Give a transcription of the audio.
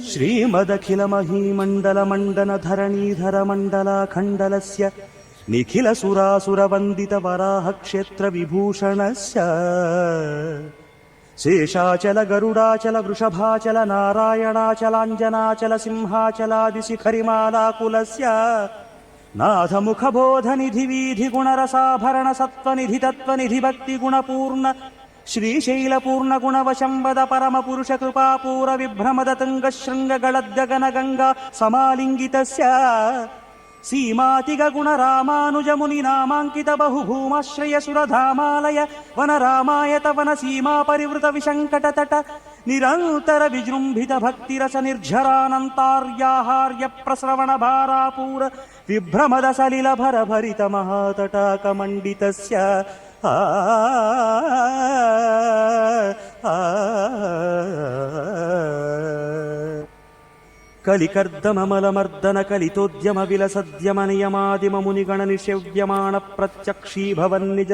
ಶ್ರೀಮದಖಿಲ ಮಹೀಮಂಡಲ ಮಂಡನ ಧರಣೀಧರ ಮಂಡಲಾಖಂಡಲಸ್ಯ ನಿಖಿಲ ಸುರಾಸುರ ವಂದಿತ ವರಾಹ ಕ್ಷೇತ್ರ ವಿಭೂಷಣಸ್ಯ ಶೇಷಾಚಲ ಗರುಡಾಚಲ ವೃಷಭಾಚಲ ನಾರಾಯಣಾಚಲಾಂಜನಾಚಲ ಸಿಂಹಾಚಲಾದಿಶಿಖರಿಮಾಲಾಕುಲಸ್ಯ ನಾಥ ಮುಖಬೋಧ ನಿಧಿ ವೀಧಿ ಗುಣರಸಾಭರಣ ಸತ್ವನಿಧಿ ತತ್ವನಿಧಿ ಭಕ್ತಿ ಗುಣಪೂರ್ಣ ಶ್ರೀಶೈಲಪೂರ್ಣ ಗುಣವಶಂಬದ ಪರಮ ಪುರುಷ ಕೃಪಾಪೂರ ವಿಭ್ರಮದ ತುಂಗ ಶೃಂಗಗಳದ್ಗಗನ ಗಂಗಾ ಸಮಾಲಿಂಗಿತಸ್ಯ ಸೀಮಾತಿಗ ಗುಣ ರಾಮಾನುಜ ಮುನಿ ನಾಮಾಂಕಿತ ಬಹುಭೂಮಾಶ್ರಯ ಸುರಧಾಮಾಲಯ ವನ ರಾಮಾಯತ ವನ ಸೀಮಾ ಪರಿವೃತ ವಿಶಂಕಟ ತಟ ನಿರಂತರ ವಿಜೃಂಭಿತ ಭಕ್ತಿರಸ ನಿರ್ಝರಾನಂತಾರ್ಯಾಹಾರ್ಯ ಪ್ರಸ್ರವಣ ಭಾರಾಪೂರ ವಿಭ್ರಮದ ಸಲಿಲ ಭರಭರಿತ ಮಹಾತಟಾಕ ಮಂಡಿತಸ್ಯ ಕಲಿಕರ್ದಮಮಲಮರ್ದನ ಕಲಿತೋದ್ಯಮ ವಿಲಸದ್ಯಮ ನಿಯಮಾದಿಮ ಮುನಿಗಣ ನಿಷೇವ್ಯಮಾಣ ಪ್ರತ್ಯಕ್ಷೀಭವನ್ ನಿಜ